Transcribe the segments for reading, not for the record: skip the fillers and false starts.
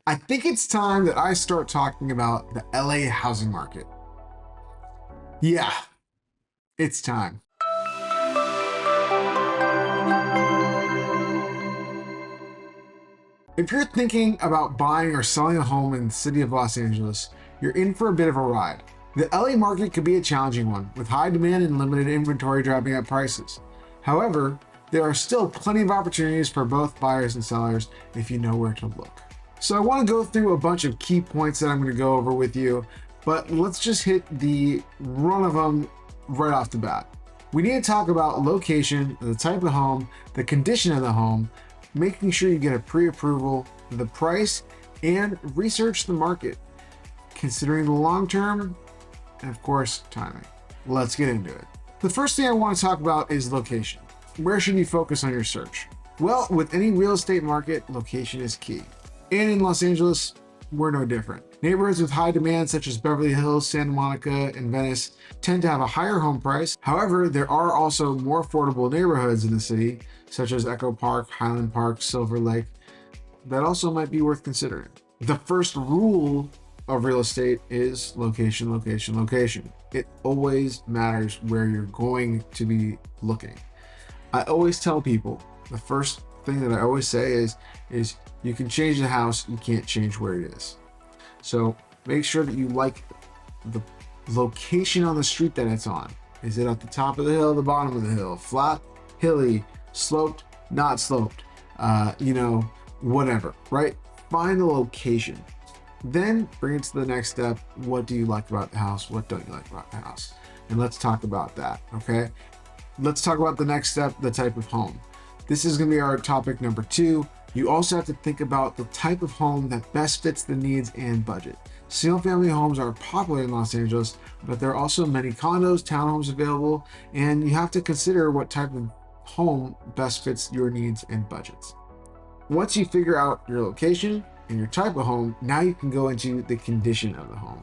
I think it's time that I start talking about the LA housing market. Yeah, it's time. If you're thinking about buying or selling a home in the city of Los Angeles, you're in for a bit of a ride. The LA market could be a challenging one, with high demand and limited inventory driving up prices. However, there are still plenty of opportunities for both buyers and sellers if you know where to look. So I want to go through a bunch of key points that I'm going to go over with you, but let's just hit the run of them right off the bat. We need to talk about location, the type of home, the condition of the home, making sure you get a pre-approval, the price, and research the market, considering the long term, and of course, timing. Let's get into it. The first thing I want to talk about is location. Where should you focus on your search? Well, with any real estate market, location is key. And in Los Angeles, we're no different. Neighborhoods with high demand, such as Beverly Hills, Santa Monica, and Venice, tend to have a higher home price. However, there are also more affordable neighborhoods in the city, such as Echo Park, Highland Park, Silver Lake, that also might be worth considering. The first rule of real estate is location, location, location. It always matters where you're going to be looking. I always tell people, the first thing that I always say is you can change the house, you can't change where it is. So make sure that you like the location on the street that it's on. Is it at the top of the hill, the bottom of the hill, flat, hilly, sloped, not sloped, whatever, right? Find the location. Then bring it to the next step. What do you like about the house? What don't you like about the house? And let's talk about that, okay? Let's talk about the next step, the type of home. This is gonna be our topic number 2. You also have to think about the type of home that best fits the needs and budget. Single-family homes are popular in Los Angeles, but there are also many condos, townhomes available, and you have to consider what type of home best fits your needs and budgets. Once you figure out your location and your type of home, now you can go into the condition of the home.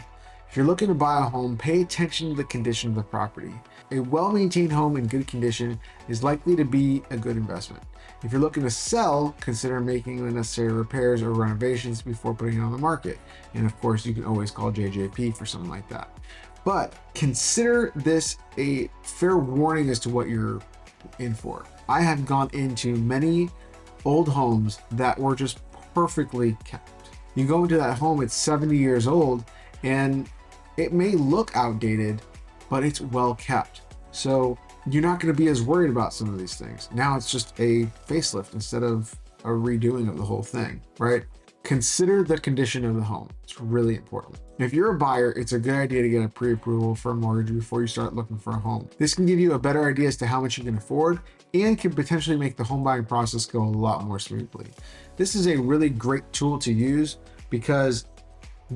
If you're looking to buy a home, pay attention to the condition of the property. A well-maintained home in good condition is likely to be a good investment. If you're looking to sell, consider making the necessary repairs or renovations before putting it on the market. And of course, you can always call JJP for something like that. But consider this a fair warning as to what you're in for. I have gone into many old homes that were just perfectly kept. You go into that home, it's 70 years old, and it may look outdated, but it's well kept. So you're not going to be as worried about some of these things. Now it's just a facelift instead of a redoing of the whole thing, right? Consider the condition of the home. It's really important. If you're a buyer, it's a good idea to get a pre-approval for a mortgage before you start looking for a home. This can give you a better idea as to how much you can afford and can potentially make the home buying process go a lot more smoothly. This is a really great tool to use because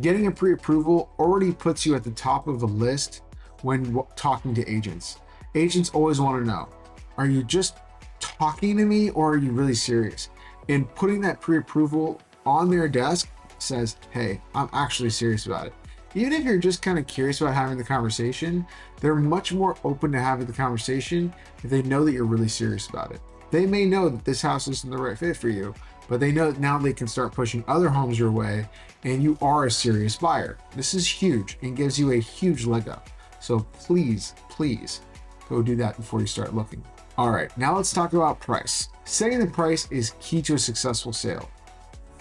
getting a pre-approval already puts you at the top of the list when talking to agents. Agents always want to know, are you just talking to me or are you really serious? And putting that pre-approval on their desk says, hey, I'm actually serious about it. Even if you're just kind of curious about having the conversation, they're much more open to having the conversation if they know that you're really serious about it. They may know that this house isn't the right fit for you, but they know that now they can start pushing other homes your way and you are a serious buyer. This is huge and gives you a huge leg up. So please, please go do that before you start looking. All right, now let's talk about price. Setting the price is key to a successful sale.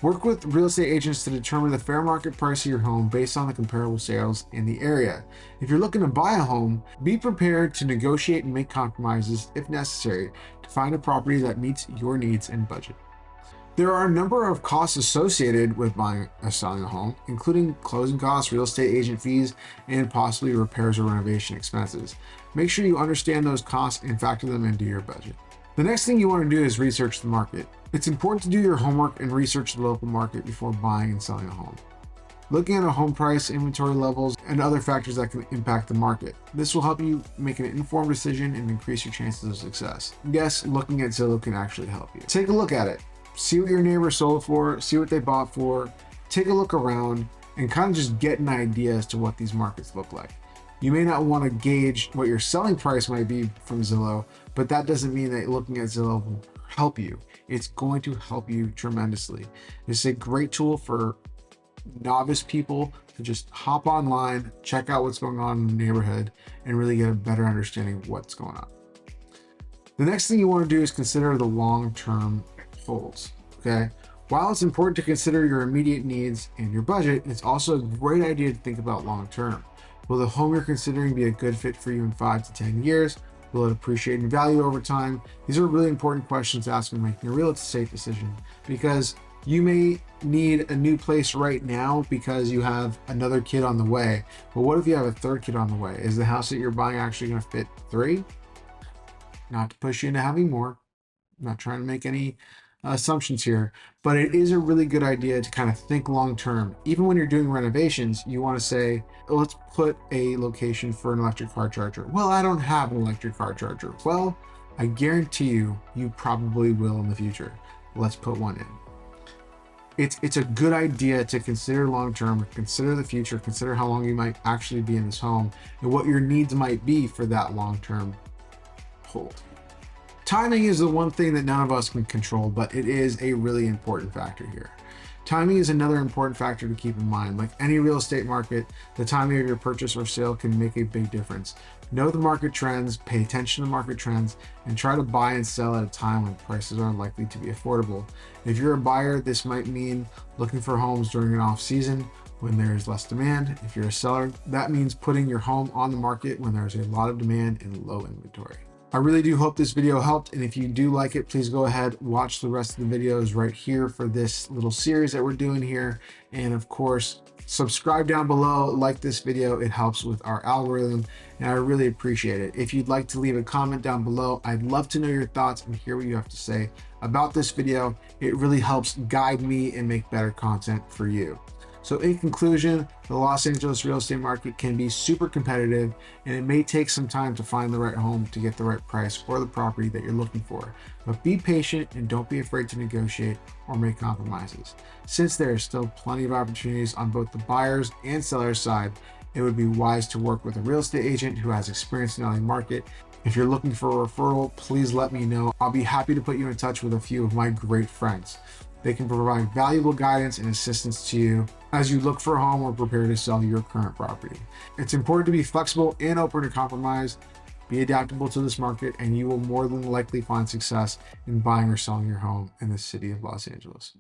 Work with real estate agents to determine the fair market price of your home based on the comparable sales in the area. If you're looking to buy a home, be prepared to negotiate and make compromises if necessary to find a property that meets your needs and budget. There are a number of costs associated with buying or selling a home, including closing costs, real estate agent fees, and possibly repairs or renovation expenses. Make sure you understand those costs and factor them into your budget. The next thing you want to do is research the market. It's important to do your homework and research the local market before buying and selling a home. Looking at a home price, inventory levels, and other factors that can impact the market. This will help you make an informed decision and increase your chances of success. Yes, looking at Zillow can actually help you. Take a look at it. See what your neighbor sold for, see what they bought for, take a look around, and kind of just get an idea as to what these markets look like. You may not want to gauge what your selling price might be from Zillow, but that doesn't mean that looking at Zillow will help you. It's going to help you tremendously. It's a great tool for novice people to just hop online, check out what's going on in the neighborhood, and really get a better understanding of what's going on. The next thing you want to do is consider the long-term holds, okay? While it's important to consider your immediate needs and your budget, it's also a great idea to think about long-term. Will the home you're considering be a good fit for you in 5 to 10 years? Will it appreciate in value over time? These are really important questions to ask when making a real estate decision, because you may need a new place right now because you have another kid on the way. But what if you have a third kid on the way? Is the house that you're buying actually going to fit 3? Not to push you into having more. I'm not trying to make any assumptions here, but it is a really good idea to kind of think long term. Even when you're doing renovations, you want to say, let's put a location for an electric car charger. Well, I don't have an electric car charger. Well, I guarantee you probably will in the future. Let's put one in. It's a good idea to consider long term, consider the future, consider how long you might actually be in this home and what your needs might be for that long term hold. Timing is the one thing that none of us can control, but it is a really important factor here. Timing is another important factor to keep in mind. Like any real estate market, the timing of your purchase or sale can make a big difference. Know the market trends, pay attention to market trends, and try to buy and sell at a time when prices are likely to be affordable. If you're a buyer, this might mean looking for homes during an off season when there is less demand. If you're a seller, that means putting your home on the market when there's a lot of demand and low inventory. I really do hope this video helped, and if you do like it, please go ahead, watch the rest of the videos right here for this little series that we're doing here. And of course, subscribe down below, like this video, it helps with our algorithm, and I really appreciate it. If you'd like to leave a comment down below, I'd love to know your thoughts and hear what you have to say about this video. It really helps guide me and make better content for you. So in conclusion, the Los Angeles real estate market can be super competitive, and it may take some time to find the right home to get the right price for the property that you're looking for. But be patient and don't be afraid to negotiate or make compromises. Since there is still plenty of opportunities on both the buyers and sellers side, it would be wise to work with a real estate agent who has experience in the LA market. If you're looking for a referral, please let me know. I'll be happy to put you in touch with a few of my great friends. They can provide valuable guidance and assistance to you as you look for a home or prepare to sell your current property. It's important to be flexible and open to compromise. Be adaptable to this market, and you will more than likely find success in buying or selling your home in the city of Los Angeles.